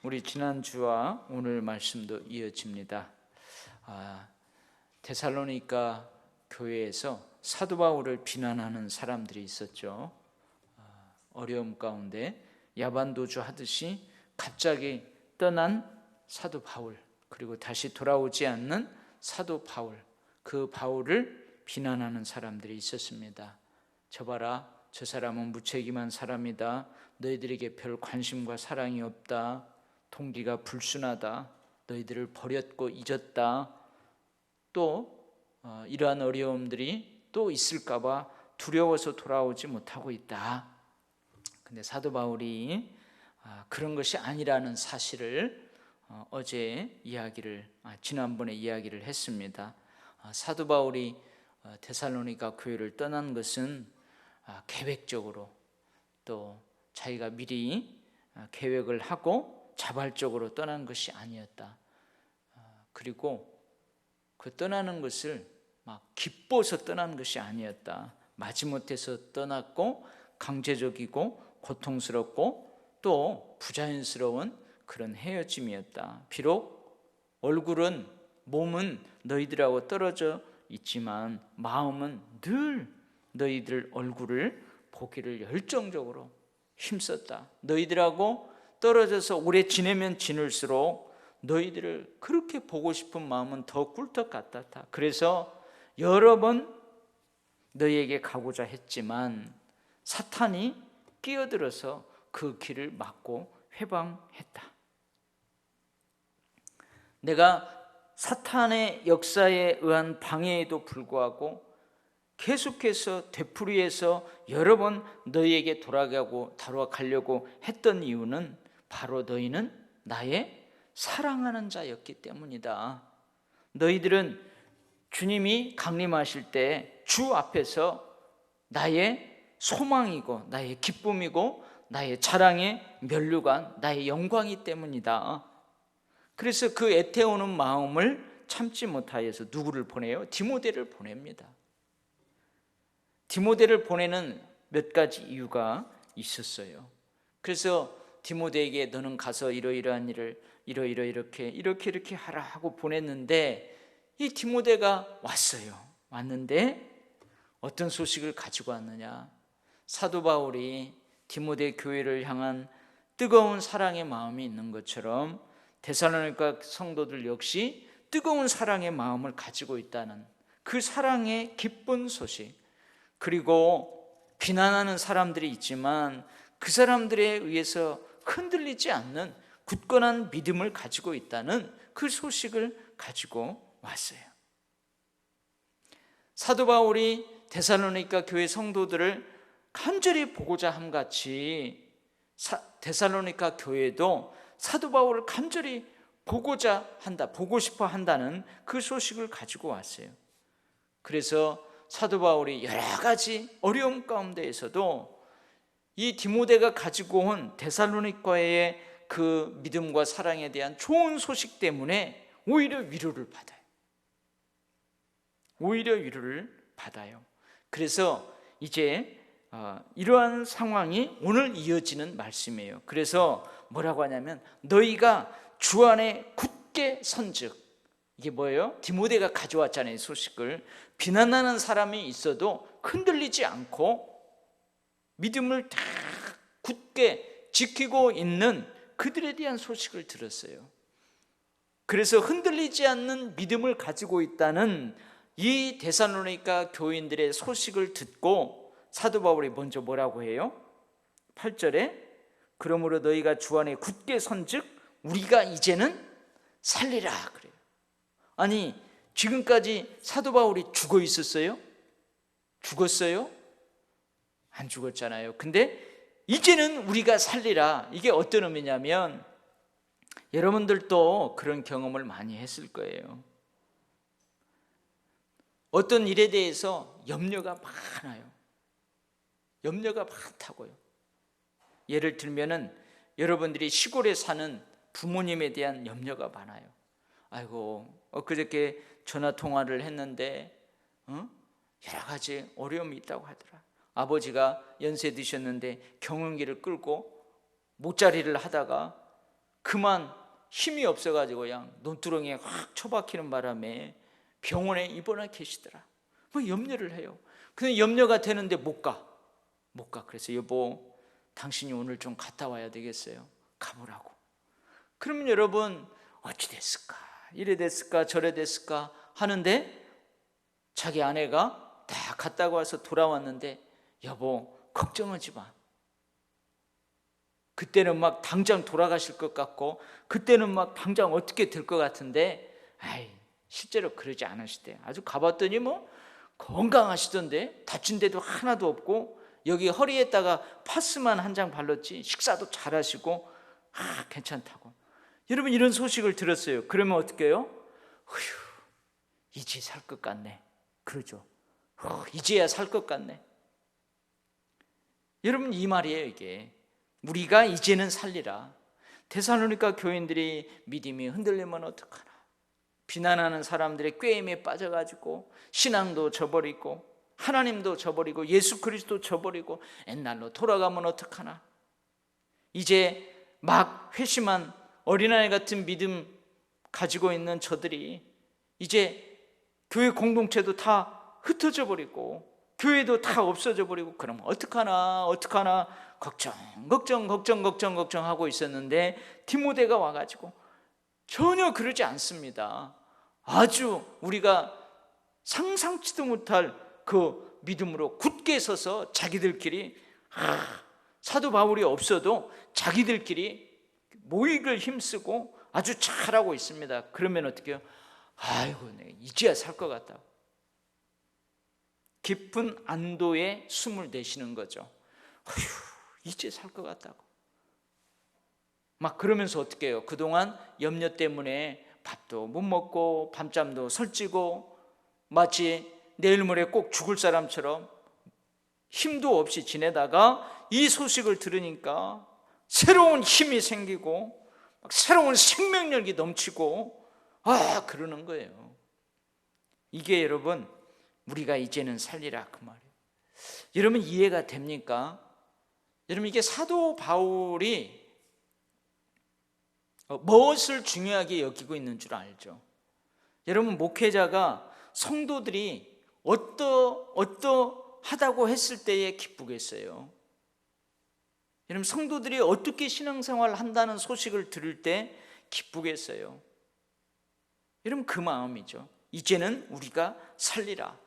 우리 지난주와 오늘 말씀도 이어집니다. 데살로니가 교회에서 사도 바울을 비난하는 사람들이 있었죠. 어려움 가운데 야반도주 하듯이 갑자기 떠난 사도 바울, 그리고 다시 돌아오지 않는 사도 바울, 그 바울을 비난하는 사람들이 있었습니다. 저 봐라, 저 사람은 무책임한 사람이다. 너희들에게 별 관심과 사랑이 없다. 통기가 불순하다. 너희들을 버렸고 잊었다. 또 이러한 어려움들이 또 있을까 봐 두려워서 돌아오지 못하고 있다. 근데 사도 바울이 그런 것이 아니라는 사실을 지난번에 이야기를 했습니다. 사도 바울이 데살로니가 교회를 떠난 것은 계획적으로, 또 자기가 미리 계획을 하고 자발적으로 떠난 것이 아니었다. 그리고 그 떠나는 것을 막 기뻐서 떠난 것이 아니었다. 마지못해서 떠났고 강제적이고 고통스럽고 또 부자연스러운 그런 헤어짐이었다. 비록 얼굴은, 몸은 너희들하고 떨어져 있지만 마음은 늘 너희들 얼굴을 보기를 열정적으로 힘썼다. 너희들하고 떨어져서 오래 지내면 지낼수록 너희들을 그렇게 보고 싶은 마음은 더 꿀떡 같았다. 그래서 여러 번 너희에게 가고자 했지만 사탄이 끼어들어서 그 길을 막고 회방했다. 내가 사탄의 역사에 의한 방해에도 불구하고 계속해서 되풀이해서 여러 번 너희에게 돌아가려고 했던 이유는 바로 너희는 나의 사랑하는 자였기 때문이다. 너희들은 주님이 강림하실 때 주 앞에서 나의 소망이고 나의 기쁨이고 나의 자랑의 면류관, 나의 영광이 때문이다. 그래서 그 애태우는 마음을 참지 못하여서 누구를 보내요? 디모데를 보냅니다. 디모데를 보내는 몇 가지 이유가 있었어요. 그래서 디모데에게 너는 가서 이러이러한 일을 이렇게 하라 하고 보냈는데, 이 디모데가 왔는데 어떤 소식을 가지고 왔느냐? 사도 바울이 디모데 교회를 향한 뜨거운 사랑의 마음이 있는 것처럼 데살로니가 성도들 역시 뜨거운 사랑의 마음을 가지고 있다는 그 사랑의 기쁜 소식, 그리고 비난하는 사람들이 있지만 그 사람들에 의해서 흔들리지 않는 굳건한 믿음을 가지고 있다는 그 소식을 가지고 왔어요. 사도 바울이 데살로니가 교회 성도들을 간절히 보고자 함같이 데살로니가 교회도 사도 바울을 간절히 보고 싶어 한다는 그 소식을 가지고 왔어요. 그래서 사도 바울이 여러 가지 어려움 가운데에서도 이 디모데가 가지고 온 데살로니가의 그 믿음과 사랑에 대한 좋은 소식 때문에 오히려 위로를 받아요. 그래서 이제 이러한 상황이 오늘 이어지는 말씀이에요. 그래서 뭐라고 하냐면 너희가 주 안에 굳게 선즉, 이게 뭐예요? 디모데가 가져왔잖아요. 소식을. 비난하는 사람이 있어도 흔들리지 않고 믿음을 다 굳게 지키고 있는 그들에 대한 소식을 들었어요. 그래서 흔들리지 않는 믿음을 가지고 있다는 이 데살로니가 교인들의 소식을 듣고 사도 바울이 먼저 뭐라고 해요? 8절에 그러므로 너희가 주 안에 굳게 선즉 우리가 이제는 살리라 그래요. 아니, 지금까지 사도 바울이 죽어 있었어요? 죽었어요? 안 죽었잖아요. 근데 이제는 우리가 살리라. 이게 어떤 의미냐면, 여러분들도 그런 경험을 많이 했을 거예요. 어떤 일에 대해서 염려가 많아요. 염려가 많다고요. 예를 들면은 여러분들이 시골에 사는 부모님에 대한 염려가 많아요. 아이고, 엊그저께 전화 통화를 했는데 여러 가지 어려움이 있다고 하더라. 아버지가 연세 드셨는데 경운기를 끌고 목자리를 하다가 그만 힘이 없어가지고 그냥 논두렁에 확 처박히는 바람에 병원에 입원해 계시더라. 뭐 염려를 해요. 근데 염려가 되는데 못 가. 그래서 여보, 당신이 오늘 좀 갔다 와야 되겠어요. 가보라고. 그러면 여러분, 어찌 됐을까? 이래 됐을까? 저래 됐을까? 하는데 자기 아내가 다 갔다가 와서 돌아왔는데, 여보, 걱정하지 마. 그때는 막 당장 돌아가실 것 같고, 그때는 막 당장 어떻게 될 것 같은데, 실제로 그러지 않으시대. 아주 가봤더니 뭐 건강하시던데, 다친 데도 하나도 없고, 여기 허리에다가 파스만 한 장 발랐지, 식사도 잘하시고, 괜찮다고. 여러분, 이런 소식을 들었어요. 그러면 어떻게 해요? 이제 살 것 같네. 그러죠. 이제야 살 것 같네. 여러분, 이 말이에요. 이게 우리가 이제는 살리라. 데살로니가 교인들이 믿음이 흔들리면 어떡하나, 비난하는 사람들의 꾀임에 빠져가지고 신앙도 저버리고 하나님도 저버리고 예수 그리스도 저버리고 옛날로 돌아가면 어떡하나, 이제 막 회심한 어린아이 같은 믿음 가지고 있는 저들이 이제 교회 공동체도 다 흩어져 버리고 교회도 다 없어져 버리고, 그럼 어떡하나 걱정하고 있었는데 디모데가 와가지고 전혀 그러지 않습니다. 아주 우리가 상상치도 못할 그 믿음으로 굳게 서서 자기들끼리, 사도 바울이 없어도 자기들끼리 모익을 힘쓰고 아주 잘하고 있습니다. 그러면 어떻게 해요? 아이고, 내가 이제야 살 것 같다. 깊은 안도의 숨을 내쉬는 거죠. 이제 살 것 같다고. 막 그러면서 어떻게 해요? 그동안 염려 때문에 밥도 못 먹고 밤잠도 설치고 마치 내일 모레 꼭 죽을 사람처럼 힘도 없이 지내다가 이 소식을 들으니까 새로운 힘이 생기고 새로운 생명력이 넘치고 그러는 거예요. 이게 여러분, 우리가 이제는 살리라 그 말이에요. 여러분, 이해가 됩니까? 여러분, 이게 사도 바울이 무엇을 중요하게 여기고 있는 줄 알죠? 여러분, 목회자가 성도들이 어떠하다고 했을 때에 기쁘겠어요? 여러분, 성도들이 어떻게 신앙생활을 한다는 소식을 들을 때 기쁘겠어요? 여러분, 그 마음이죠. 이제는 우리가 살리라.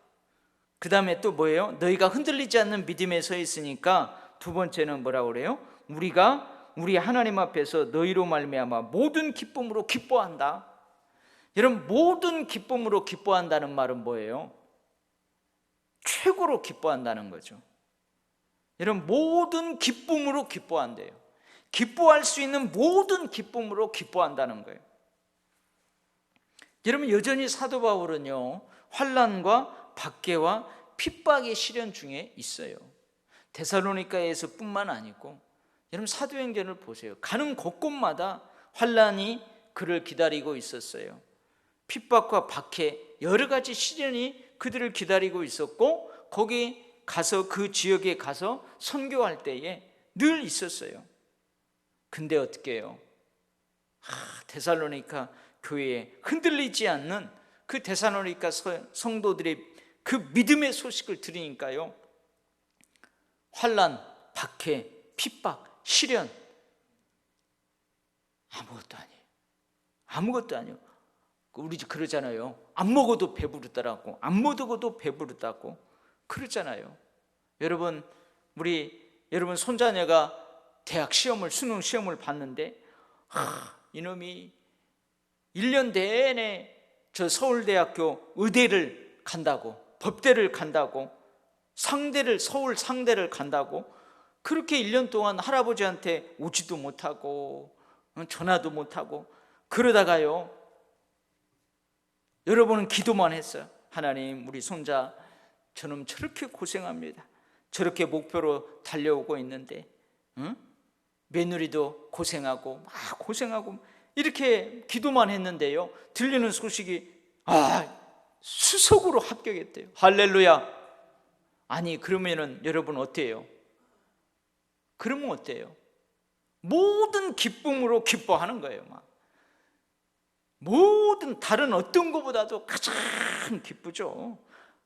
그 다음에 또 뭐예요? 너희가 흔들리지 않는 믿음에 서 있으니까 두 번째는 뭐라고 그래요? 우리가 우리 하나님 앞에서 너희로 말미암아 모든 기쁨으로 기뻐한다. 여러분, 모든 기쁨으로 기뻐한다는 말은 뭐예요? 최고로 기뻐한다는 거죠. 여러분, 모든 기쁨으로 기뻐한대요. 기뻐할 수 있는 모든 기쁨으로 기뻐한다는 거예요. 여러분, 여전히 사도 바울은요, 환난과 박해와 핍박의 시련 중에 있어요. 데살로니가에서 뿐만 아니고 여러분, 사도행전을 보세요. 가는 곳곳마다 환난이 그를 기다리고 있었어요. 핍박과 박해, 여러 가지 시련이 그들을 기다리고 있었고, 거기 가서 그 지역에 가서 선교할 때에 늘 있었어요. 근데 어떻게 해요? 데살로니가 교회에 흔들리지 않는 그 데살로니가 성도들의 그 믿음의 소식을 들으니까요, 환난, 박해, 핍박, 시련, 아무것도 아니에요. 우리 그러잖아요. 안 먹어도 배부르다라고, 안 먹어도 배부르다고 그러잖아요. 여러분, 여러분 손자녀가 대학 수능 시험을 봤는데 이놈이 1년 내내 저 서울대학교 의대를 간다고, 법대를 간다고, 서울 상대를 간다고 그렇게 1년 동안 할아버지한테 오지도 못하고 전화도 못하고 그러다가요, 여러분은 기도만 했어요. 하나님, 우리 손자 저놈 저렇게 고생합니다. 저렇게 목표로 달려오고 있는데 며느리도 고생하고 이렇게 기도만 했는데요, 들리는 소식이 수석으로 합격했대요. 할렐루야. 아니, 그러면은 여러분 어때요? 그러면 어때요? 모든 기쁨으로 기뻐하는 거예요. 막 모든 다른 어떤 것보다도 가장 기쁘죠.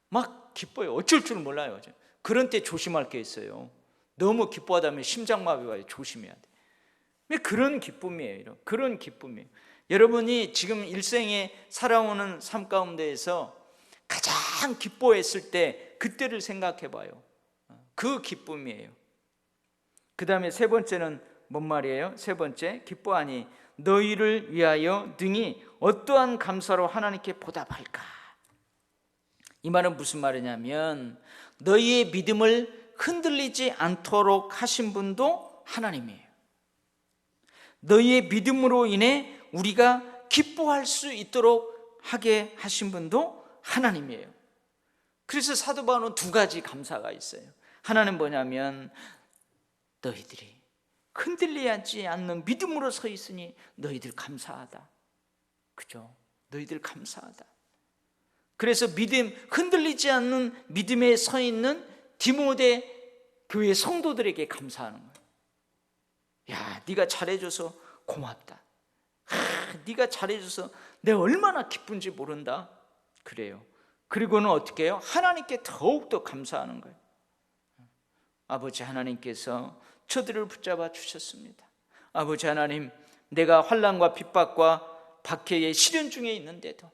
막 기뻐요. 어쩔 줄 몰라요. 그런 때 조심할 게 있어요. 너무 기뻐하다 보면 심장마비 와요. 조심해야 돼. 그런 기쁨이에요. 그런 기쁨이에요. 여러분이 지금 일생에 살아오는 삶 가운데에서 가장 기뻐했을 때 그때를 생각해 봐요. 그 기쁨이에요. 그 다음에 세 번째는 뭔 말이에요? 세 번째, 기뻐하니 너희를 위하여 등이 어떠한 감사로 하나님께 보답할까? 이 말은 무슨 말이냐면 너희의 믿음을 흔들리지 않도록 하신 분도 하나님이에요. 너희의 믿음으로 인해 우리가 기뻐할 수 있도록 하게 하신 분도 하나님이에요. 그래서 사도 바울은 두 가지 감사가 있어요. 하나는 뭐냐면 너희들이 흔들리지 않는 믿음으로 서 있으니 너희들 감사하다. 그죠? 너희들 감사하다. 그래서 믿음, 흔들리지 않는 믿음에 서 있는 디모데 교회 성도들에게 감사하는 거예요. 야, 네가 잘해줘서 고맙다. 네가 잘해줘서 내가 얼마나 기쁜지 모른다. 그래요. 그리고는 어떻게 해요? 하나님께 더욱더 감사하는 거예요. 아버지 하나님께서 저들을 붙잡아 주셨습니다. 아버지 하나님, 내가 환난과 핍박과 박해의 시련 중에 있는데도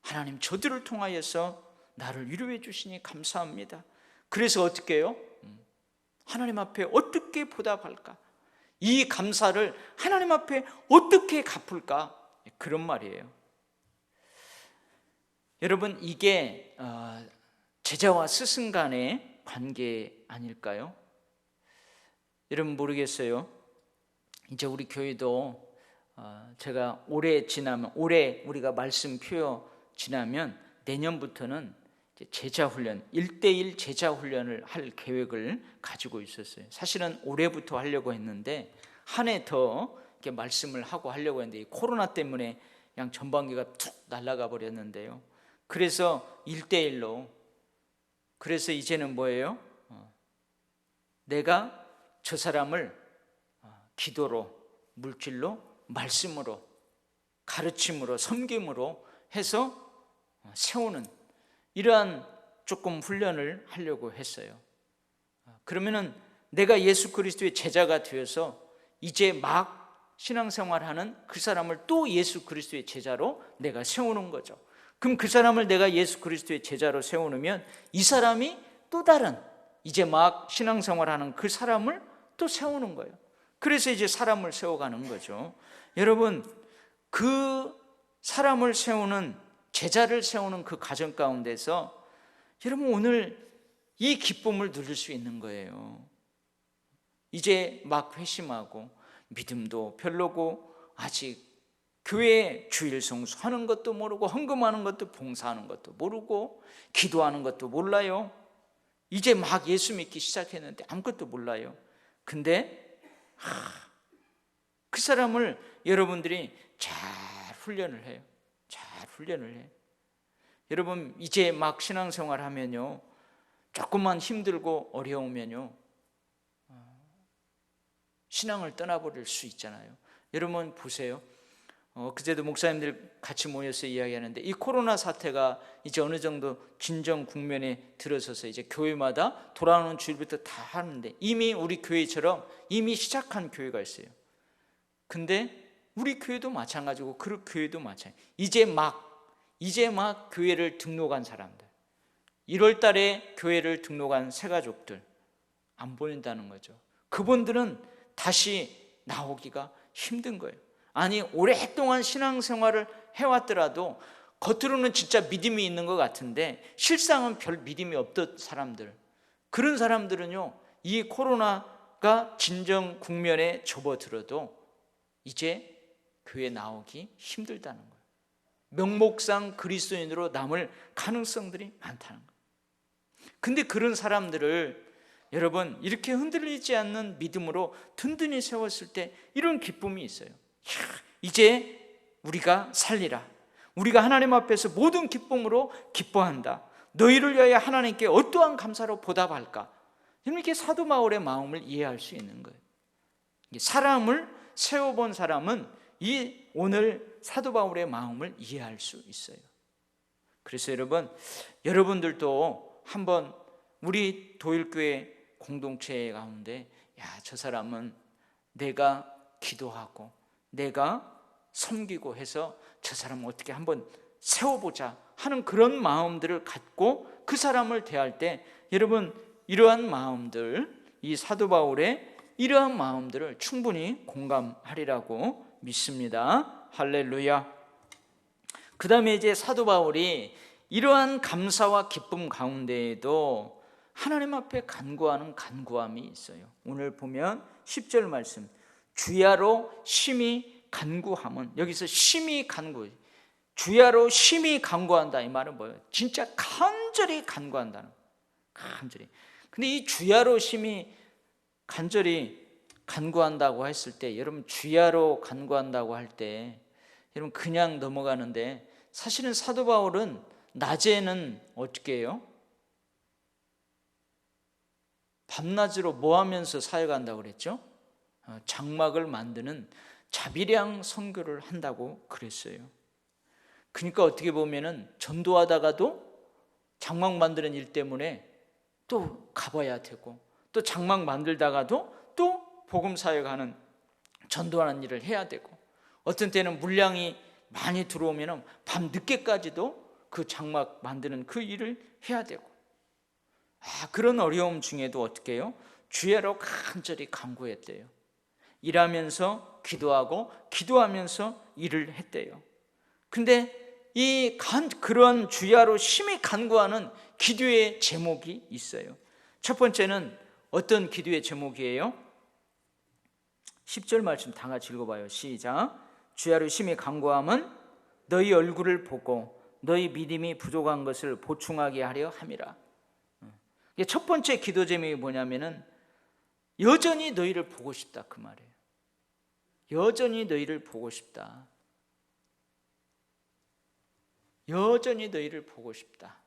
하나님 저들을 통하여서 나를 위로해 주시니 감사합니다. 그래서 어떻게 해요? 하나님 앞에 어떻게 보답할까? 이 감사를 하나님 앞에 어떻게 갚을까? 그런 말이에요. 여러분, 이게 제자와 스승 간의 관계 아닐까요? 여러분 모르겠어요. 이제 우리 교회도 제가 올해 지나면, 올해 우리가 말씀 표어 지나면 내년부터는 제자훈련, 1:1 제자훈련을 할 계획을 가지고 있었어요. 사실은 올해부터 하려고 했는데 한 해 더 이렇게 말씀을 하고 하려고 했는데 코로나 때문에 그냥 전반기가 툭 날아가 버렸는데요. 그래서 1:1로, 그래서 이제는 뭐예요? 내가 저 사람을 기도로, 물질로, 말씀으로, 가르침으로, 섬김으로 해서 세우는 이러한 조금 훈련을 하려고 했어요. 그러면은 내가 예수 그리스도의 제자가 되어서 이제 막 신앙생활하는 그 사람을 또 예수 그리스도의 제자로 내가 세우는 거죠. 그럼 그 사람을 내가 예수 그리스도의 제자로 세우면 이 사람이 또 다른 이제 막 신앙생활하는 그 사람을 또 세우는 거예요. 그래서 이제 사람을 세워가는 거죠. 여러분, 그 사람을 세우는, 제자를 세우는 그 과정 가운데서 여러분 오늘 이 기쁨을 누릴 수 있는 거예요. 이제 막 회심하고 믿음도 별로고 아직 교회 주일 성수하는 것도 모르고 헌금하는 것도 봉사하는 것도 모르고 기도하는 것도 몰라요. 이제 막 예수 믿기 시작했는데 아무것도 몰라요. 근데 그 사람을 여러분들이 잘 훈련을 해요. 잘 훈련을 해요. 여러분 이제 막 신앙생활 하면요, 조금만 힘들고 어려우면요 신앙을 떠나버릴 수 있잖아요. 여러분 보세요. 그제도 목사님들 같이 모여서 이야기하는데 이 코로나 사태가 이제 어느 정도 진정 국면에 들어서서 이제 교회마다 돌아오는 주일부터 다 하는데 이미 우리 교회처럼 이미 시작한 교회가 있어요. 근데 우리 교회도 마찬가지고 그 교회도 마찬가지고 이제 막 교회를 등록한 사람들, 1월 달에 교회를 등록한 새가족들 안 보인다는 거죠. 그분들은 다시 나오기가 힘든 거예요. 아니 오랫동안 신앙생활을 해왔더라도 겉으로는 진짜 믿음이 있는 것 같은데 실상은 별 믿음이 없던 사람들, 그런 사람들은요 이 코로나가 진정 국면에 접어들어도 이제 교회 나오기 힘들다는 거예요. 명목상 그리스도인으로 남을 가능성들이 많다는 거예요. 근데 그런 사람들을 여러분 이렇게 흔들리지 않는 믿음으로 든든히 세웠을 때 이런 기쁨이 있어요. 이제 우리가 살리라, 우리가 하나님 앞에서 모든 기쁨으로 기뻐한다. 너희를 위하여 하나님께 어떠한 감사로 보답할까? 이렇게 사도 바울의 마음을 이해할 수 있는 거예요. 사람을 세워본 사람은 이 오늘 사도 바울의 마음을 이해할 수 있어요. 그래서 여러분들도 한번 우리 도일교회 공동체 가운데 저 사람은 내가 기도하고 내가 섬기고 해서 저 사람을 어떻게 한번 세워보자 하는 그런 마음들을 갖고 그 사람을 대할 때 여러분 이러한 마음들, 이 사도 바울의 이러한 마음들을 충분히 공감하리라고 믿습니다. 할렐루야. 그 다음에 이제 사도 바울이 이러한 감사와 기쁨 가운데에도 하나님 앞에 간구하는 간구함이 있어요. 오늘 보면 10절 말씀, 주야로 심히 간구함은, 여기서 심히 간구, 주야로 심히 간구한다 이 말은 뭐예요? 진짜 간절히 간구한다는, 간절히. 근데 이 주야로 심히 간절히 간구한다고 했을 때, 여러분 주야로 간구한다고 할 때 여러분 그냥 넘어가는데, 사실은 사도 바울은 낮에는 어떻게 해요? 밤낮으로 뭐 하면서 사역한다고 그랬죠? 장막을 만드는 자비량 선교를 한다고 그랬어요. 그러니까 어떻게 보면은 전도하다가도 장막 만드는 일 때문에 또 가봐야 되고, 또 장막 만들다가도 또 복음 사역하는, 전도하는 일을 해야 되고, 어떤 때는 물량이 많이 들어오면 밤 늦게까지도 그 장막 만드는 그 일을 해야 되고, 그런 어려움 중에도 어떻게 해요? 주야로 간절히 간구했대요. 일하면서 기도하고 기도하면서 일을 했대요. 근데 그런 주야로 심히 간구하는 기도의 제목이 있어요. 첫 번째는 어떤 기도의 제목이에요? 10절 말씀 다 같이 읽어봐요. 시작. 주야로 심히 간구함은 너희 얼굴을 보고 너희 믿음이 부족한 것을 보충하게 하려 함이라. 첫 번째 기도 제목이 뭐냐면은 여전히 너희를 보고 싶다 그 말이에요. 여전히 너희를 보고 싶다. 여전히 너희를 보고 싶다.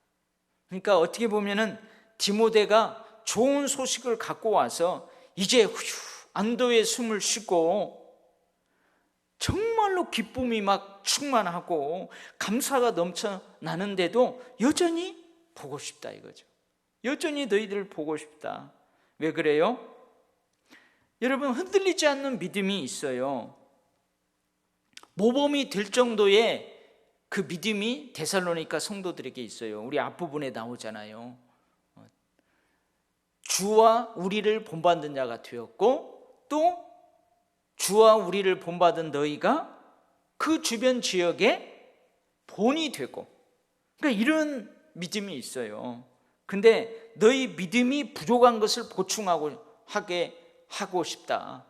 그러니까 어떻게 보면은 디모데가 좋은 소식을 갖고 와서 이제 안도의 숨을 쉬고 정말로 기쁨이 막 충만하고 감사가 넘쳐나는데도 여전히 보고 싶다 이거죠. 여전히 너희들을 보고 싶다. 왜 그래요? 여러분 흔들리지 않는 믿음이 있어요. 모범이 될 정도의 그 믿음이 데살로니가 성도들에게 있어요. 우리 앞부분에 나오잖아요. 주와 우리를 본받는 자가 되었고, 또 주와 우리를 본받은 너희가 그 주변 지역에 본이 되고, 그러니까 이런 믿음이 있어요. 근데 너희 믿음이 부족한 것을 하고 싶다.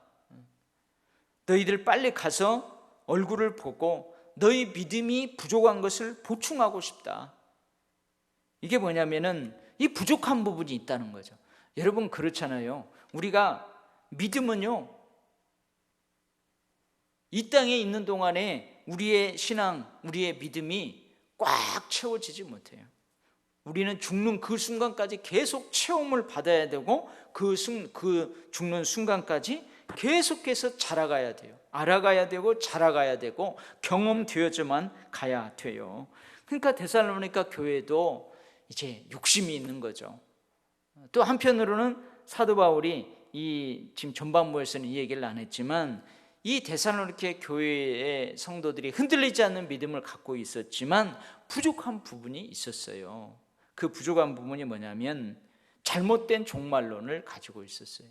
너희들 빨리 가서 얼굴을 보고 너희 믿음이 부족한 것을 보충하고 싶다. 이게 뭐냐면은 이 부족한 부분이 있다는 거죠. 여러분 그렇잖아요. 우리가 믿음은요, 이 땅에 있는 동안에 우리의 신앙, 우리의 믿음이 꽉 채워지지 못해요. 우리는 죽는 그 순간까지 계속 체험을 받아야 되고, 그 죽는 순간까지 계속해서 자라가야 돼요. 알아가야 되고 자라가야 되고 경험되어져만 가야 돼요. 그러니까 데살로니가 교회도 이제 욕심이 있는 거죠. 또 한편으로는 사도 바울이 지금 전반부에서는 이 얘기를 안 했지만, 이 데살로니가 교회의 성도들이 흔들리지 않는 믿음을 갖고 있었지만 부족한 부분이 있었어요. 그 부족한 부분이 뭐냐면 잘못된 종말론을 가지고 있었어요.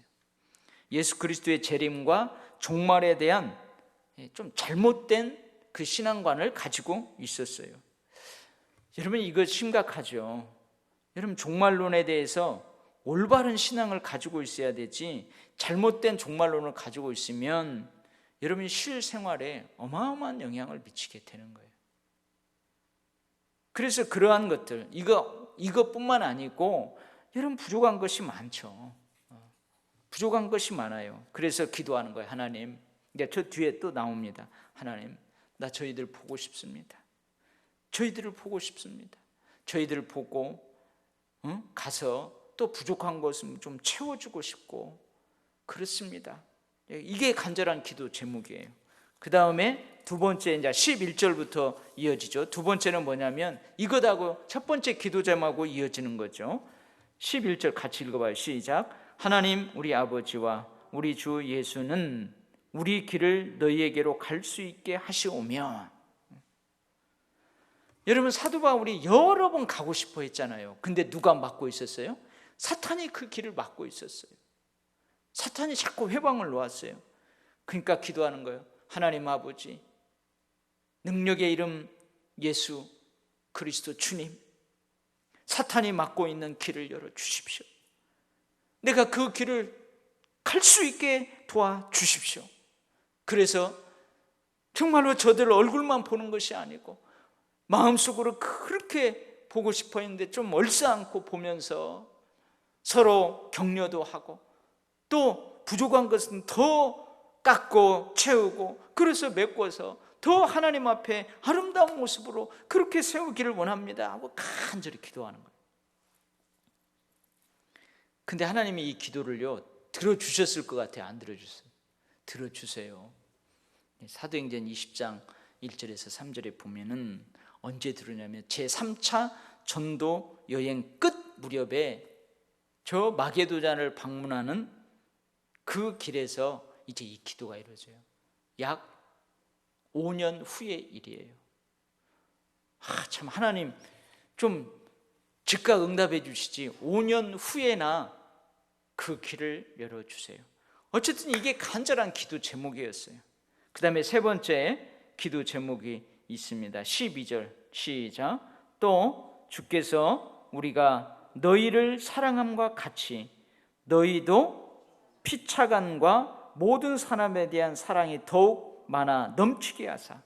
예수 그리스도의 재림과 종말에 대한 좀 잘못된 그 신앙관을 가지고 있었어요. 여러분 이거 심각하죠. 여러분 종말론에 대해서 올바른 신앙을 가지고 있어야 되지, 잘못된 종말론을 가지고 있으면 여러분이 실생활에 어마어마한 영향을 미치게 되는 거예요. 그래서 그러한 것들, 이것뿐만 아니고 여러분 부족한 것이 많죠. 부족한 것이 많아요. 그래서 기도하는 거예요. 하나님, 저 뒤에 또 나옵니다. 하나님, 나 저희들 보고 싶습니다. 저희들을 보고 싶습니다. 저희들을 보고 가서 또 부족한 것은 좀 채워주고 싶고 그렇습니다. 이게 간절한 기도 제목이에요. 그 다음에 두 번째, 이제 11절부터 이어지죠. 두 번째는 뭐냐면 이것하고 첫 번째 기도 제목하고 이어지는 거죠. 11절 같이 읽어봐요. 시작. 하나님 우리 아버지와 우리 주 예수는 우리 길을 너희에게로 갈 수 있게 하시오며. 여러분, 사도 바울이 여러 번 가고 싶어 했잖아요. 근데 누가 막고 있었어요? 사탄이 그 길을 막고 있었어요. 사탄이 자꾸 회방을 놓았어요. 그러니까 기도하는 거예요. 하나님 아버지, 능력의 이름 예수 그리스도 주님, 사탄이 막고 있는 길을 열어주십시오. 내가 그 길을 갈 수 있게 도와주십시오. 그래서 정말로 저들 얼굴만 보는 것이 아니고 마음속으로 그렇게 보고 싶어 했는데 좀 얼싸안고 보면서 서로 격려도 하고 또 부족한 것은 더 깎고 채우고 그래서 메꿔서 더 하나님 앞에 아름다운 모습으로 그렇게 세우기를 원합니다 하고 간절히 기도하는 거예요. 근데 하나님이 이 기도를요 들어주셨을 것 같아요? 안 들어주셨어요? 들어주세요. 사도행전 20장 1절에서 3절에 보면은 언제 들으냐면 제3차 전도 여행 끝 무렵에 저 마게도냐를 방문하는 그 길에서 이제 이 기도가 이루어져요. 약 5년 후의 일이에요. 참 하나님 좀 즉각 응답해 주시지 5년 후에나 그 길을 열어주세요. 어쨌든 이게 간절한 기도 제목이었어요. 그 다음에 세 번째 기도 제목이 있습니다. 12절 시작. 또 주께서 우리가 너희를 사랑함과 같이 너희도 피차간과 모든 사람에 대한 사랑이 더욱 많아 넘치게 하사.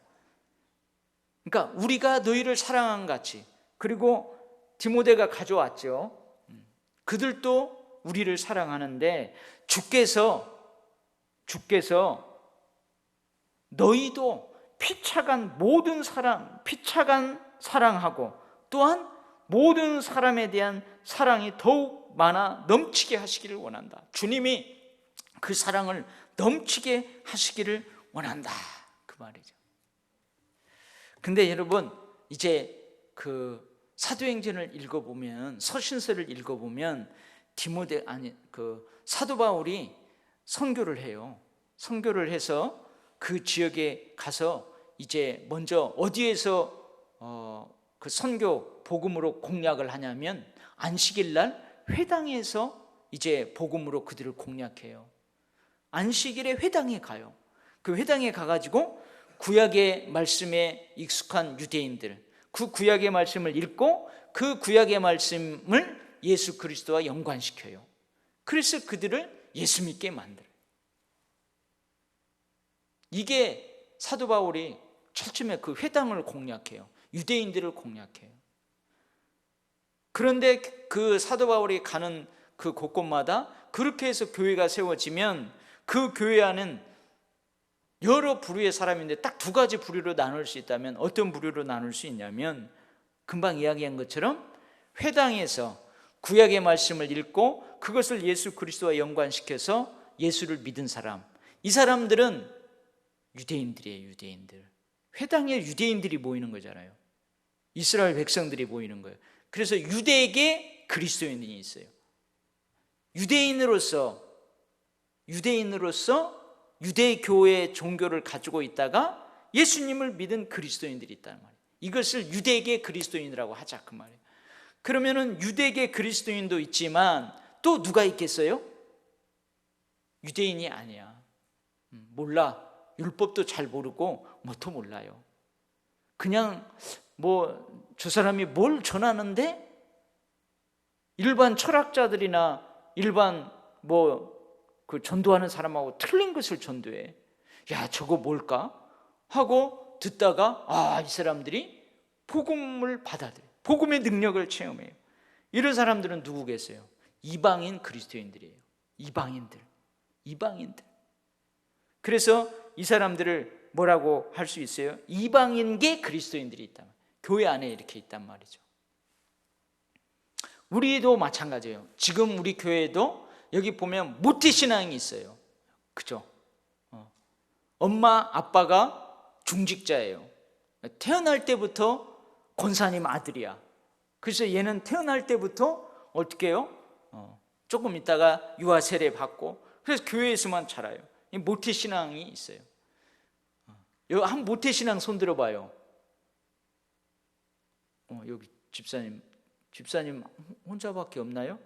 그러니까 우리가 너희를 사랑한 같이, 그리고 디모데가 가져왔죠. 그들도 우리를 사랑하는데 주께서 너희도 피차간 모든 사람, 피차간 사랑하고 또한 모든 사람에 대한 사랑이 더욱 많아 넘치게 하시기를 원한다. 주님이 그 사랑을 넘치게 하시기를 원한다, 그 말이죠. 근데 여러분, 이제 그 사도행전을 읽어보면, 서신서를 읽어보면 사도 바울이 선교를 해요. 선교를 해서 그 지역에 가서 이제 먼저 어디에서 그 선교 복음으로 공략을 하냐면 안식일 날 회당에서 이제 복음으로 그들을 공략해요. 안식일에 회당에 가요. 그 회당에 가가지고 구약의 말씀에 익숙한 유대인들, 그 구약의 말씀을 읽고 그 구약의 말씀을 예수 그리스도와 연관시켜요. 그래서 그들을 예수 믿게 만들어요. 이게 사도 바울이 처음에 그 회당을 공략해요. 유대인들을 공략해요. 그런데 그 사도 바울이 가는 그 곳곳마다 그렇게 해서 교회가 세워지면 그 교회 안은 여러 부류의 사람인데 딱 두 가지 부류로 나눌 수 있다면 어떤 부류로 나눌 수 있냐면, 금방 이야기한 것처럼 회당에서 구약의 말씀을 읽고 그것을 예수 그리스도와 연관시켜서 예수를 믿은 사람, 이 사람들은 유대인들이에요. 유대인들. 회당에 유대인들이 모이는 거잖아요. 이스라엘 백성들이 모이는 거예요. 그래서 유대계 그리스도인이 있어요. 유대인으로서 유대교회의 종교를 가지고 있다가 예수님을 믿은 그리스도인들이 있다는 말이에요. 이것을 유대계 그리스도인이라고 하자, 그 말이에요. 그러면은 유대계 그리스도인도 있지만 또 누가 있겠어요? 유대인이 아니야. 몰라. 율법도 잘 모르고 뭐도 몰라요. 그냥 저 사람이 뭘 전하는데 일반 철학자들이나 일반 그 전도하는 사람하고 틀린 것을 전도해. 야, 저거 뭘까? 하고 듣다가 이 사람들이 복음을 받아들여요. 복음의 능력을 체험해요. 이런 사람들은 누구겠어요? 이방인 그리스도인들이에요. 이방인들. 그래서 이 사람들을 뭐라고 할 수 있어요? 이방인계 그리스도인들이 있다. 교회 안에 이렇게 있단 말이죠. 우리도 마찬가지예요. 지금 우리 교회에도 여기 보면 모태신앙이 있어요. 그죠? 엄마 아빠가 중직자예요. 태어날 때부터 권사님 아들이야. 그래서 얘는 태어날 때부터 어떻게 해요? 조금 있다가 유아 세례 받고, 그래서 교회에서만 자라요. 모태신앙이 있어요. 한 모태신앙 손 들어봐요. 여기 집사님 혼자밖에 없나요?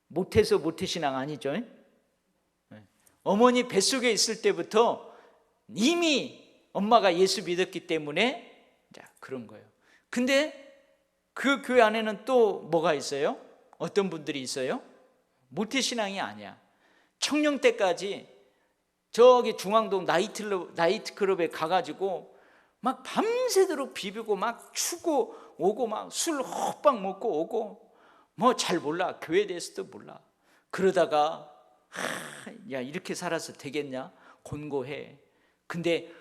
모태에서 모태신앙 아니죠? 어머니 뱃속에 있을 때부터 이미 엄마가 예수 믿었기 때문에 그런 거예요. 근데 그 교회 안에는 또 뭐가 있어요? 어떤 분들이 있어요? 모태신앙이 아니야. 청년 때까지 저기 중앙동 나이트클럽에 가가지고 막 밤새도록 비비고 막 추고 오고 막 술 호빵 먹고 오고 뭐 잘 몰라. 교회에 대해서도 몰라. 그러다가 야 이렇게 살아서 되겠냐? 곤고해. 근데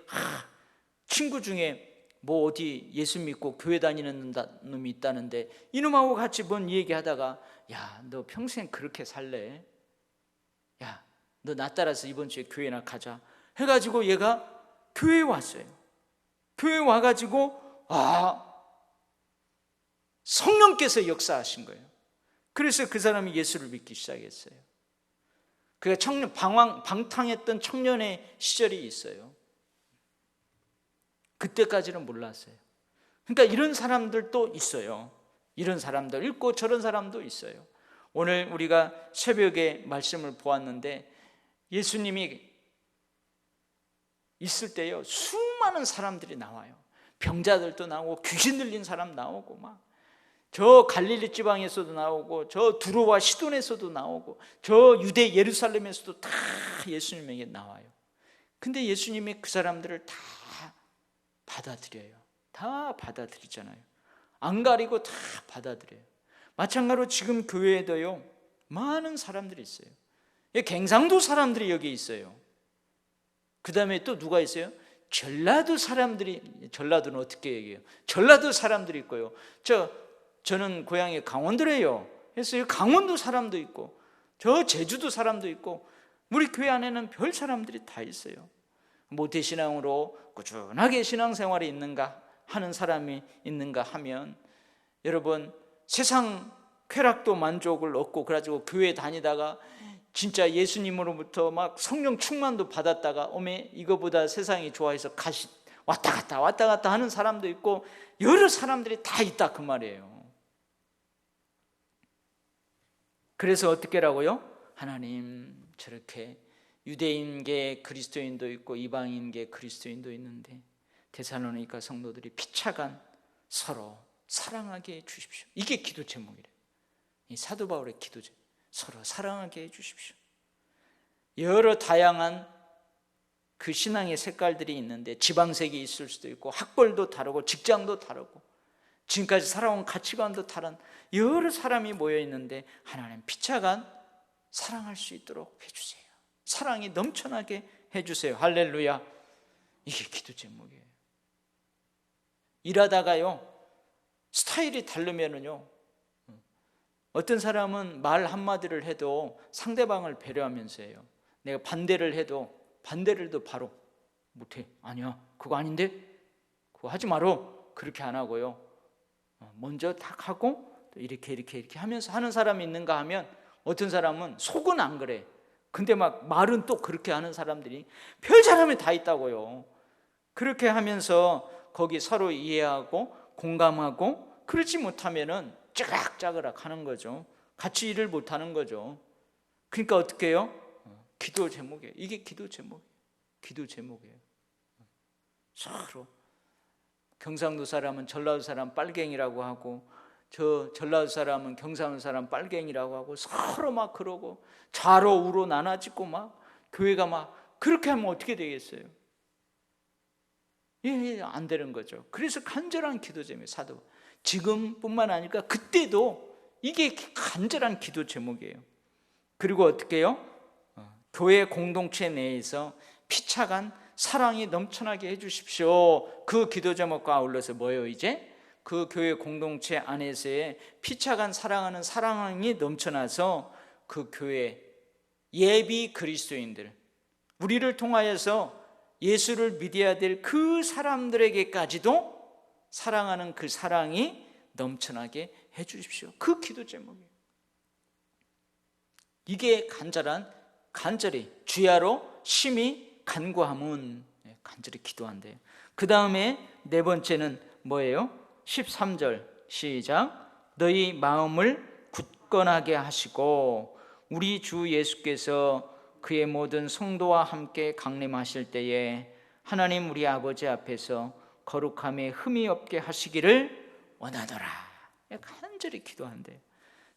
친구 중에 뭐 어디 예수 믿고 교회 다니는 놈이 있다는데 이놈하고 같이 뭔 얘기하다가 야 너 평생 그렇게 살래? 야 너 나 따라서 이번 주에 교회나 가자 해가지고 얘가 교회에 왔어요. 교회에 와가지고 성령께서 역사하신 거예요. 그래서 그 사람이 예수를 믿기 시작했어요. 그가 방탕했던 청년의 시절이 있어요. 그때까지는 몰랐어요. 그러니까 이런 사람들도 있어요. 이런 사람들 있고 저런 사람도 있어요. 오늘 우리가 새벽에 말씀을 보았는데 예수님이 있을 때요 수많은 사람들이 나와요. 병자들도 나오고 귀신 들린 사람 나오고 막 저 갈릴리 지방에서도 나오고 저 두로와 시돈에서도 나오고 저 유대 예루살렘에서도 다 예수님에게 나와요. 근데 예수님이 그 사람들을 다 받아들여요. 다 받아들이잖아요. 안 가리고 다 받아들여요. 마찬가지로 지금 교회에도요 많은 사람들이 있어요. 갱상도 사람들이 여기 있어요. 그 다음에 또 누가 있어요? 전라도 사람들이, 전라도는 어떻게 얘기해요? 전라도 사람들이 있고요. 저는 고향이 강원도래요. 그래서 강원도 사람도 있고 저 제주도 사람도 있고 우리 교회 안에는 별 사람들이 다 있어요. 모태신앙으로 꾸준하게 신앙생활이 있는가 하는 사람이 있는가 하면 여러분 세상 쾌락도 만족을 얻고 그래가지고 교회 다니다가 진짜 예수님으로부터 막 성령 충만도 받았다가 어메 이거보다 세상이 좋아해서 왔다 갔다 하는 사람도 있고 여러 사람들이 다 있다 그 말이에요. 그래서 어떻게라고요? 하나님 저렇게 유대인계 그리스도인도 있고 이방인계 그리스도인도 있는데 데살로니가 성도들이 피차간 서로 사랑하게 해주십시오. 이게 기도 제목이래요. 이 사도 바울의 기도 제목. 서로 사랑하게 해주십시오. 여러 다양한 그 신앙의 색깔들이 있는데 지방색이 있을 수도 있고 학벌도 다르고 직장도 다르고 지금까지 살아온 가치관도 다른 여러 사람이 모여 있는데 하나님 피차간 사랑할 수 있도록 해주세요. 사랑이 넘쳐나게 해주세요. 할렐루야. 이게 기도 제목이에요. 일하다가요 스타일이 다르면은요 어떤 사람은 말 한마디를 해도 상대방을 배려하면서 해요. 내가 반대를 해도 바로 못해. 아니야 그거 아닌데 그거 하지 마라. 그렇게 안 하고요 먼저 딱 하고 또 이렇게 하면서 하는 사람이 있는가 하면 어떤 사람은 속은 안 그래. 근데 막 말은 또 그렇게 하는 사람들이 별 사람이 다 있다고요. 그렇게 하면서 거기 서로 이해하고 공감하고 그렇지 못하면은 짜그락짜그락 하는 거죠. 같이 일을 못 하는 거죠. 그러니까 어떻게 해요? 기도 제목이에요. 이게 기도 제목이에요. 기도 제목이에요. 서로 경상도 사람은 전라도 사람 빨갱이라고 하고 저 전라도 사람은 경상도 사람 빨갱이라고 하고 서로 막 그러고 좌로 우로 나눠짓고 막 교회가 막 그렇게 하면 어떻게 되겠어요? 안 되는 거죠. 그래서 간절한 기도 제목이에요. 사도 지금뿐만 아니라 그때도 이게 간절한 기도 제목이에요. 그리고 어떻게 해요? 교회 공동체 내에서 피차간 사랑이 넘쳐나게 해주십시오. 그 기도 제목과 아울러서 뭐예요? 이제 그 교회 공동체 안에서의 피차간 사랑하는 사랑이 넘쳐나서 그 교회 예비 그리스도인들 우리를 통하여서 예수를 믿어야 될 그 사람들에게까지도 사랑하는 그 사랑이 넘쳐나게 해 주십시오. 그 기도 제목이에요. 이게 간절히 주야로 심히 간구함은, 간절히 기도한대요. 그 다음에 네 번째는 뭐예요? 13절 시작. 너희 마음을 굳건하게 하시고 우리 주 예수께서 그의 모든 성도와 함께 강림하실 때에 하나님 우리 아버지 앞에서 거룩함에 흠이 없게 하시기를 원하노라. 간절히 기도한대요.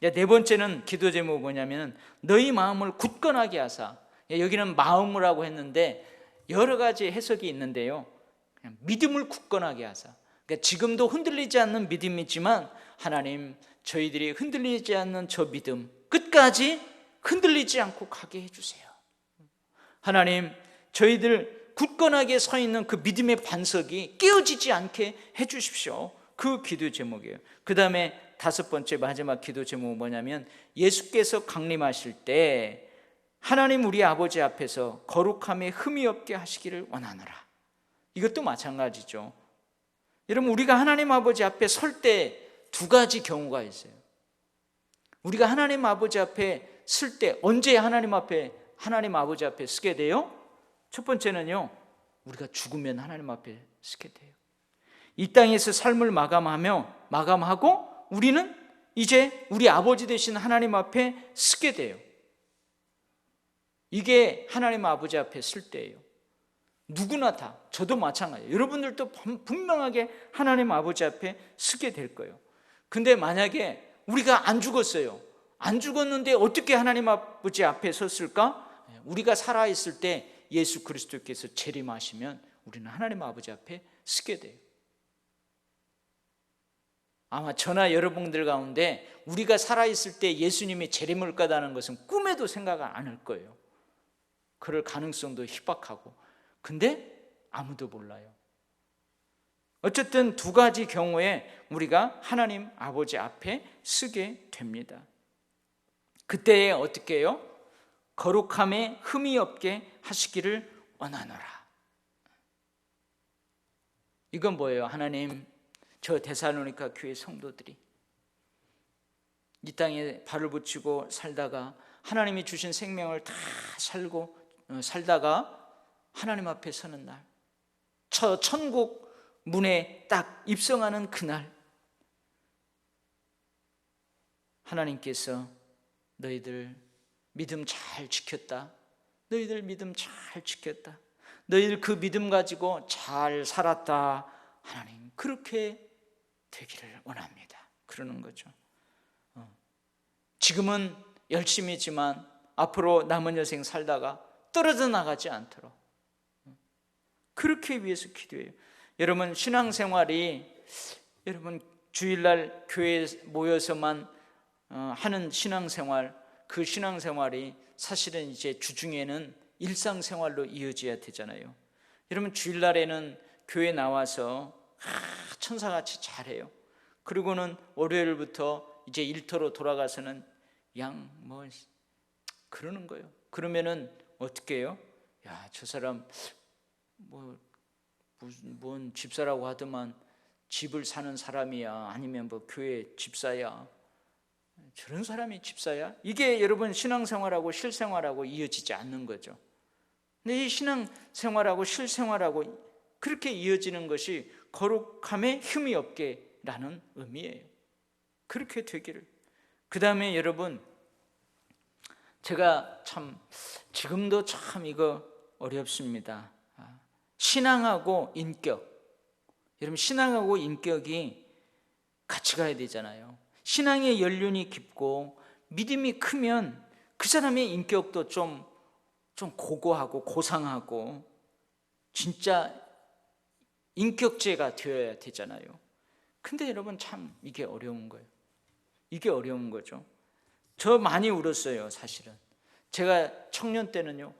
네 번째는 기도 제목이 뭐냐면 너희 마음을 굳건하게 하사. 여기는 마음이라고 했는데 여러 가지 해석이 있는데요. 그냥 믿음을 굳건하게 하사. 그러니까 지금도 흔들리지 않는 믿음이지만 하나님, 저희들이 흔들리지 않는 저 믿음 끝까지 흔들리지 않고 가게 해주세요. 하나님, 저희들 굳건하게 서 있는 그 믿음의 반석이 깨어지지 않게 해주십시오. 그 기도 제목이에요. 그 다음에 다섯 번째 마지막 기도 제목은 뭐냐면 예수께서 강림하실 때 하나님 우리 아버지 앞에서 거룩함에 흠이 없게 하시기를 원하노라. 이것도 마찬가지죠. 여러분, 우리가 하나님 아버지 앞에 설 때 두 가지 경우가 있어요. 우리가 하나님 아버지 앞에 설 때 언제 하나님 아버지 앞에 서게 돼요? 첫 번째는요, 우리가 죽으면 하나님 앞에 서게 돼요. 이 땅에서 삶을 마감하고 우리는 이제 우리 아버지 되신 하나님 앞에 서게 돼요. 이게 하나님 아버지 앞에 설 때예요. 누구나 다, 저도 마찬가지예요. 여러분들도 분명하게 하나님 아버지 앞에 서게 될 거예요. 근데 만약에 우리가 안 죽었어요. 안 죽었는데 어떻게 하나님 아버지 앞에 섰을까? 우리가 살아있을 때 예수 그리스도께서 재림하시면 우리는 하나님 아버지 앞에 서게 돼요. 아마 저나 여러분들 가운데 우리가 살아있을 때 예수님이 재림을 거다는 것은 꿈에도 생각 안 할 거예요. 그럴 가능성도 희박하고. 근데 아무도 몰라요. 어쨌든 두 가지 경우에 우리가 하나님 아버지 앞에 서게 됩니다. 그때에 어떻게 해요? 거룩함에 흠이 없게 하시기를 원하노라. 이건 뭐예요? 하나님, 저 데살로니가 교회 성도들이 이 땅에 발을 붙이고 살다가 하나님이 주신 생명을 다 살다가 하나님 앞에 서는 날, 저 천국 문에 딱 입성하는 그날, 하나님께서 너희들 믿음 잘 지켰다, 너희들 믿음 잘 지켰다, 너희들 그 믿음 가지고 잘 살았다, 하나님 그렇게 되기를 원합니다. 그러는 거죠. 지금은 열심히지만 앞으로 남은 여생 살다가 떨어져 나가지 않도록 그렇게 위해서 기도해요. 여러분, 신앙생활이 여러분 주일날 교회에 모여서만 하는 신앙생활, 그 신앙생활이 사실은 이제 주중에는 일상생활로 이어져야 되잖아요. 여러분, 주일날에는 교회 나와서 천사같이 잘해요. 그리고는 월요일부터 이제 일터로 돌아가서는 그러는 거예요. 그러면은 어떻게 해요? 야, 저 사람 뭔 집사라고 하더만 집을 사는 사람이야, 아니면 교회 집사야, 저런 사람이 집사야? 이게 여러분 신앙생활하고 실생활하고 이어지지 않는 거죠. 근데 이 신앙생활하고 실생활하고 그렇게 이어지는 것이 거룩함에 흠이 없게라는 의미예요. 그렇게 되기를. 그 다음에 여러분, 제가 지금도 이거 어렵습니다. 신앙하고 인격. 여러분, 신앙하고 인격이 같이 가야 되잖아요. 신앙의 연륜이 깊고 믿음이 크면 그 사람의 인격도 좀 고고하고 고상하고 진짜 인격체가 되어야 되잖아요. 근데 여러분, 이게 어려운 거예요. 이게 어려운 거죠. 저 많이 울었어요, 사실은. 제가 청년 때는요,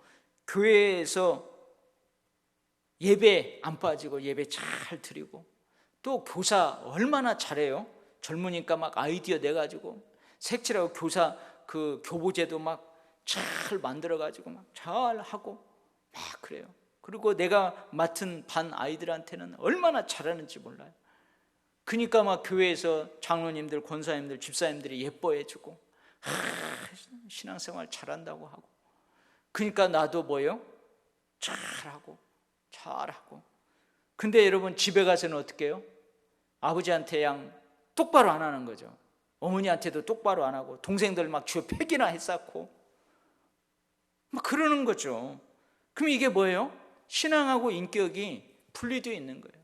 교회에서 예배 안 빠지고 예배 잘 드리고, 또 교사 얼마나 잘해요. 젊으니까 막 아이디어 내가지고 색칠하고 교사 그 교보제도 막 잘 만들어가지고 막 잘 하고, 막 그래요. 그리고 내가 맡은 반 아이들한테는 얼마나 잘하는지 몰라요. 그러니까 막 교회에서 장로님들, 권사님들, 집사님들이 예뻐해주고 신앙생활 잘한다고 하고, 그러니까 나도 뭐요? 잘하고. 근데 여러분, 집에 가서는 어떻게 해요? 아버지한테 양 똑바로 안 하는 거죠. 어머니한테도 똑바로 안 하고, 동생들 막 주워 패기나 했었고 막 그러는 거죠. 그럼 이게 뭐예요? 신앙하고 인격이 분리되어 있는 거예요.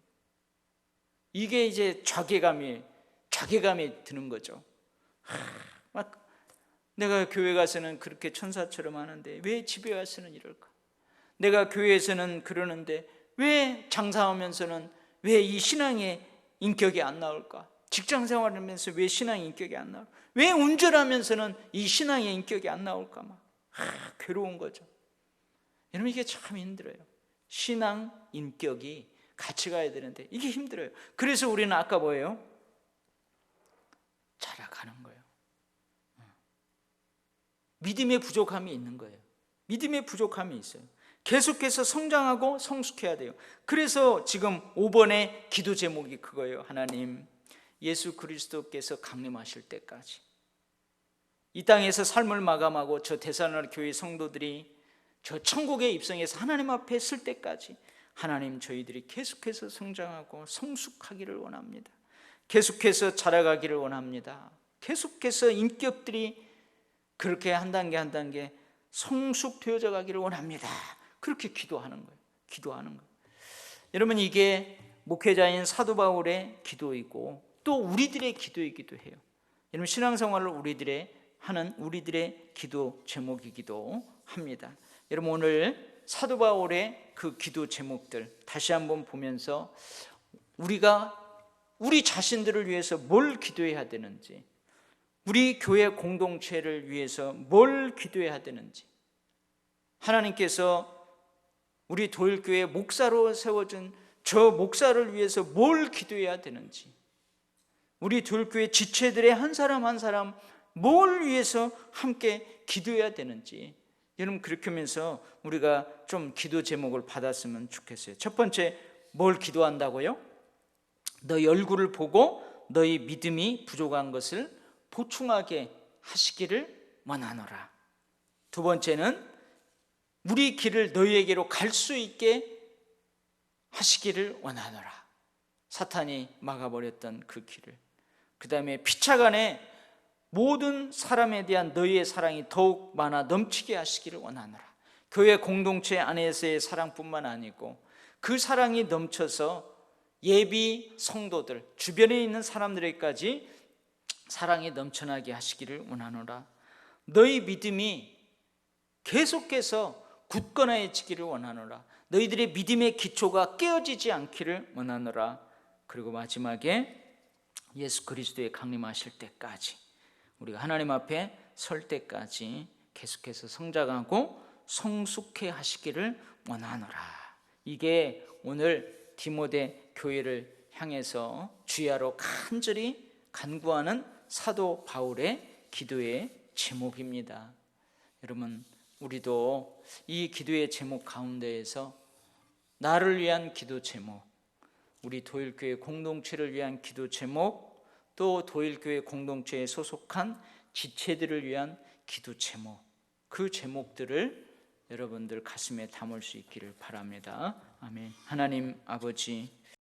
이게 이제 자괴감이 드는 거죠. 막 내가 교회 가서는 그렇게 천사처럼 하는데 왜 집에 와서는 이럴까? 내가 교회에서는 그러는데 왜 장사하면서는 왜 이 신앙의 인격이 안 나올까? 직장 생활하면서 왜 신앙의 인격이 안 나올까? 왜 운전하면서는 이 신앙의 인격이 안 나올까? 막 괴로운 거죠. 여러분, 이게 참 힘들어요. 신앙 인격이 같이 가야 되는데 이게 힘들어요. 그래서 우리는 아까 뭐예요? 자라가는 거예요. 믿음의 부족함이 있는 거예요. 믿음의 부족함이 있어요. 계속해서 성장하고 성숙해야 돼요. 그래서 지금 5번의 기도 제목이 그거예요. 하나님, 예수 그리스도께서 강림하실 때까지, 이 땅에서 삶을 마감하고 저 데살로니가 교회 성도들이 저 천국에 입성해서 하나님 앞에 설 때까지 하나님, 저희들이 계속해서 성장하고 성숙하기를 원합니다. 계속해서 자라가기를 원합니다. 계속해서 인격들이 그렇게 한 단계 한 단계 성숙되어져 가기를 원합니다. 그렇게 기도하는 거예요. 여러분, 이게 목회자인 사도 바울의 기도이고 또 우리들의 기도이기도 해요. 여러분, 신앙생활을 하는 우리들의 기도 제목이기도 합니다. 여러분, 오늘 사도 바울의 그 기도 제목들 다시 한번 보면서 우리가 우리 자신들을 위해서 뭘 기도해야 되는지, 우리 교회 공동체를 위해서 뭘 기도해야 되는지, 하나님께서 우리 도일교회 목사로 세워준 저 목사를 위해서 뭘 기도해야 되는지, 우리 도일교회 지체들의 한 사람 한 사람 뭘 위해서 함께 기도해야 되는지, 여러분, 그렇게 하면서 우리가 좀 기도 제목을 받았으면 좋겠어요. 첫 번째, 뭘 기도한다고요? 너희 얼굴을 보고 너희 믿음이 부족한 것을 보충하게 하시기를 원하노라. 두 번째는 우리 길을 너희에게로 갈 수 있게 하시기를 원하노라. 사탄이 막아버렸던 그 길을. 그 다음에 피차간에 모든 사람에 대한 너희의 사랑이 더욱 많아 넘치게 하시기를 원하노라. 교회 공동체 안에서의 사랑뿐만 아니고 그 사랑이 넘쳐서 예비 성도들, 주변에 있는 사람들에게까지 사랑이 넘쳐나게 하시기를 원하노라. 너희 믿음이 계속해서 굳건해지기를 원하노라. 너희들의 믿음의 기초가 깨어지지 않기를 원하노라. 그리고 마지막에 예수 그리스도의 강림하실 때까지, 우리가 하나님 앞에 설 때까지 계속해서 성장하고 성숙해 하시기를 원하노라. 이게 오늘 디모데 교회를 향해서 주야로 간절히 간구하는 사도 바울의 기도의 제목입니다. 여러분, 우리도 이 기도의 제목 가운데에서 나를 위한 기도 제목, 우리 도일교회 공동체를 위한 기도 제목, 또 도일교회 공동체에 소속한 지체들을 위한 기도 제목, 그 제목들을 여러분들 가슴에 담을 수 있기를 바랍니다. 아멘. 하나님 아버지,